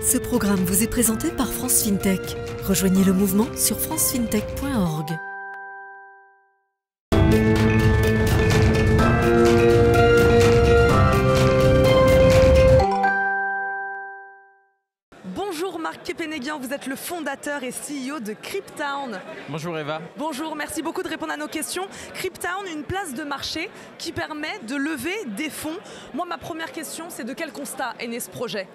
Ce programme vous est présenté par France FinTech. Rejoignez le mouvement sur francefintech.org. Bonjour Marc Kepeneguian, vous êtes le fondateur et CEO de Cryptown. Bonjour Eva. Bonjour, merci beaucoup de répondre à nos questions. Cryptown, une place de marché qui permet de lever des fonds. Moi, ma première question, c'est de quel constat est né ce projet ?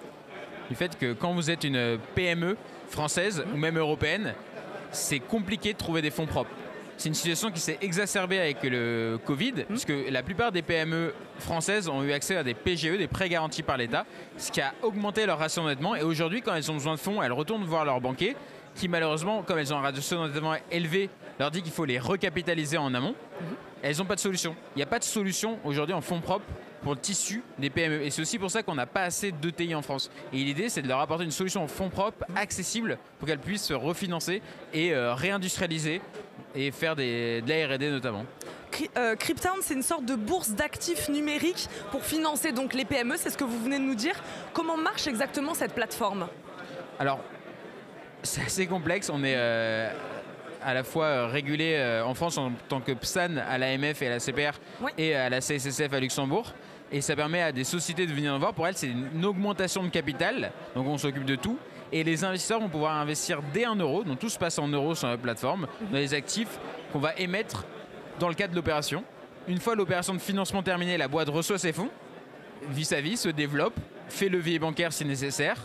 Du fait que quand vous êtes une PME française ou même européenne, c'est compliqué de trouver des fonds propres. C'est une situation qui s'est exacerbée avec le Covid, puisque la plupart des PME françaises ont eu accès à des PGE, des prêts garantis par l'État, ce qui a augmenté leur ratio d'endettement. Et aujourd'hui, quand elles ont besoin de fonds, elles retournent voir leur banquier, qui malheureusement, comme elles ont un ratio d'endettement élevé, leur dit qu'il faut les recapitaliser en amont. Elles n'ont pas de solution. Il n'y a pas de solution aujourd'hui en fonds propres pour le tissu des PME. Et c'est aussi pour ça qu'on n'a pas assez d'ETI en France. Et l'idée, c'est de leur apporter une solution en fonds propres accessible pour qu'elles puissent se refinancer et réindustrialiser et faire de la R&D notamment. Cryptown, c'est une sorte de bourse d'actifs numériques pour financer donc les PME, c'est ce que vous venez de nous dire. Comment marche exactement cette plateforme ? Alors, c'est assez complexe. On est à la fois régulé en France en tant que PSAN à l'AMF et à la CPR et à la CSSF à Luxembourg. Et ça permet à des sociétés de venir nous voir. Pour elles, c'est une augmentation de capital. Donc on s'occupe de tout. Et les investisseurs vont pouvoir investir dès 1 euro. Donc tout se passe en euros sur la plateforme, dans les actifs qu'on va émettre dans le cadre de l'opération. Une fois l'opération de financement terminée, la boîte reçoit ses fonds, vit sa vie, se développe, fait levier bancaire si nécessaire.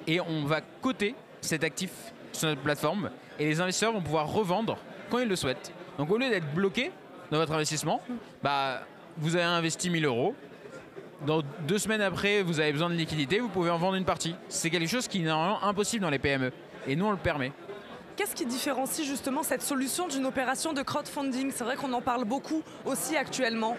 Et on va coter cet actif sur notre plateforme. Et les investisseurs vont pouvoir revendre quand ils le souhaitent. Donc au lieu d'être bloqué dans votre investissement, vous avez investi 1 000 euros. Dans 2 semaines après, vous avez besoin de liquidité, vous pouvez en vendre une partie. C'est quelque chose qui est normalement impossible dans les PME. Et nous, on le permet. Qu'est-ce qui différencie justement cette solution d'une opération de crowdfunding ? C'est vrai qu'on en parle beaucoup aussi actuellement.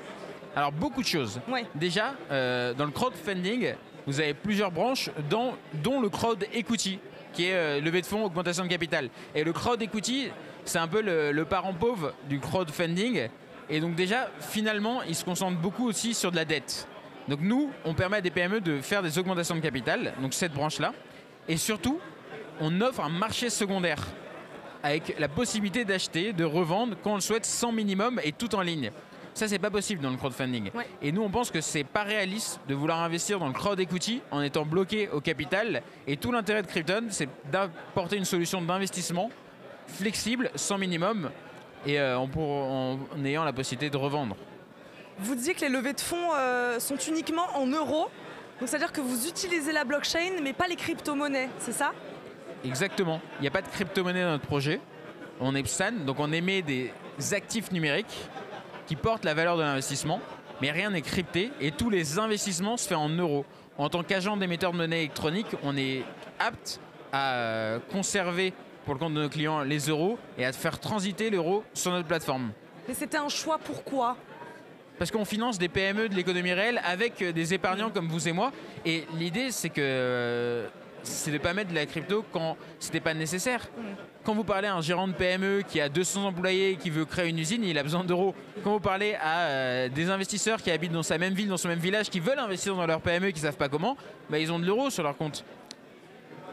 Alors, beaucoup de choses. Ouais. Déjà, dans le crowdfunding, vous avez plusieurs branches, dont le crowd equity, qui est levée de fonds, augmentation de capital. Et le crowd equity, c'est un peu le parent pauvre du crowdfunding. Et donc déjà, finalement, il se concentre beaucoup aussi sur de la dette. Donc nous, on permet à des PME de faire des augmentations de capital, donc cette branche-là. Et surtout, on offre un marché secondaire avec la possibilité d'acheter, de revendre quand on le souhaite sans minimum et tout en ligne. Ça, c'est pas possible dans le crowdfunding. Ouais. Et nous, on pense que c'est pas réaliste de vouloir investir dans le crowd equity en étant bloqué au capital. Et tout l'intérêt de Cryptown, c'est d'apporter une solution d'investissement flexible, sans minimum, et en ayant la possibilité de revendre. Vous disiez que les levées de fonds sont uniquement en euros. Donc c'est-à-dire que vous utilisez la blockchain, mais pas les crypto-monnaies, c'est ça ? Exactement. Il n'y a pas de crypto-monnaie dans notre projet. On est PSAN, donc on émet des actifs numériques qui portent la valeur de l'investissement, mais rien n'est crypté et tous les investissements se font en euros. En tant qu'agent d'émetteur de monnaie électronique, on est apte à conserver pour le compte de nos clients les euros et à faire transiter l'euro sur notre plateforme. Mais c'était un choix, pourquoi ? Parce qu'on finance des PME de l'économie réelle avec des épargnants comme vous et moi. Et l'idée, c'est de ne pas mettre de la crypto quand ce n'était pas nécessaire. Quand vous parlez à un gérant de PME qui a 200 employés et qui veut créer une usine, il a besoin d'euros. Quand vous parlez à des investisseurs qui habitent dans sa même ville, dans son même village, qui veulent investir dans leur PME et qui ne savent pas comment, ils ont de l'euro sur leur compte.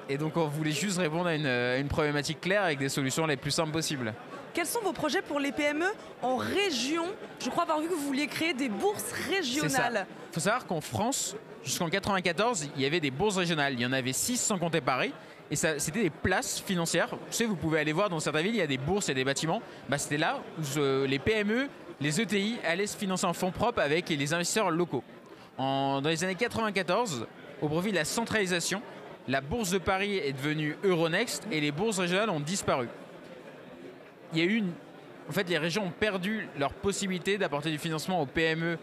Et donc on voulait juste répondre à une problématique claire avec des solutions les plus simples possibles. Quels sont vos projets pour les PME en région ? Je crois avoir vu que vous vouliez créer des bourses régionales. Il faut savoir qu'en France, jusqu'en 1994, il y avait des bourses régionales. Il y en avait 6 sans compter Paris. Et c'était des places financières. Vous savez, vous pouvez aller voir dans certaines villes, il y a des bourses, il y a des bâtiments. C'était là où les PME, les ETI allaient se financer en fonds propres avec les investisseurs locaux. Dans les années 1994, au profit de la centralisation, la bourse de Paris est devenue Euronext et les bourses régionales ont disparu. Il y a eu les régions ont perdu leur possibilité d'apporter du financement aux PME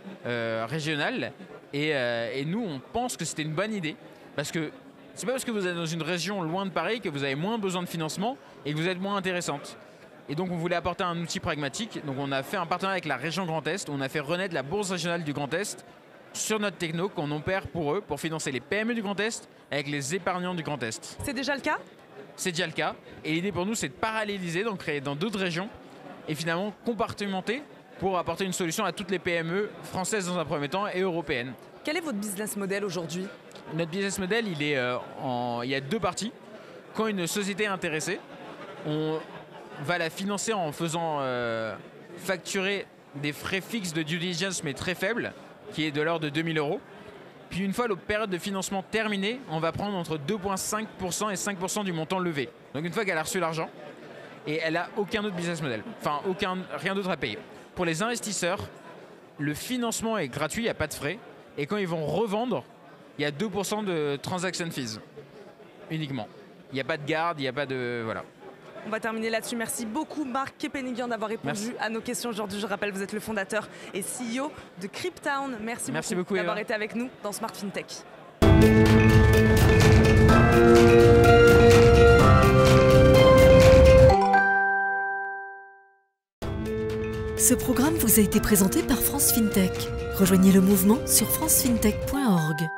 régionales. Et nous, on pense que c'était une bonne idée. Parce que c'est pas parce que vous êtes dans une région loin de Paris que vous avez moins besoin de financement et que vous êtes moins intéressante. Et donc, on voulait apporter un outil pragmatique. Donc, on a fait un partenariat avec la région Grand Est. On a fait renaître la bourse régionale du Grand Est sur notre techno qu'on opère pour eux, pour financer les PME du Grand Est avec les épargnants du Grand Est. C'est déjà le cas ? C'est déjà le cas. Et l'idée pour nous, c'est de paralléliser, donc créer dans d'autres régions et finalement compartimenter pour apporter une solution à toutes les PME françaises dans un premier temps et européennes. Quel est votre business model aujourd'hui ? notre business model, il y a deux parties. Quand une société est intéressée, on va la financer en faisant facturer des frais fixes de due diligence mais très faibles, qui est de l'ordre de 2 000 €. Puis une fois la période de financement terminée, on va prendre entre 2,5% et 5% du montant levé. Donc une fois qu'elle a reçu l'argent, et elle n'a aucun autre business model, enfin rien d'autre à payer. Pour les investisseurs, le financement est gratuit, il n'y a pas de frais. Et quand ils vont revendre, il y a 2% de transaction fees uniquement. Il n'y a pas de garde, il n'y a pas de... Voilà. On va terminer là-dessus. Merci beaucoup Marc Kepenigian d'avoir répondu à nos questions aujourd'hui. Je rappelle, vous êtes le fondateur et CEO de Cryptown. Merci beaucoup d'avoir été avec nous dans Smart FinTech. Ce programme vous a été présenté par France FinTech. Rejoignez le mouvement sur francefintech.org.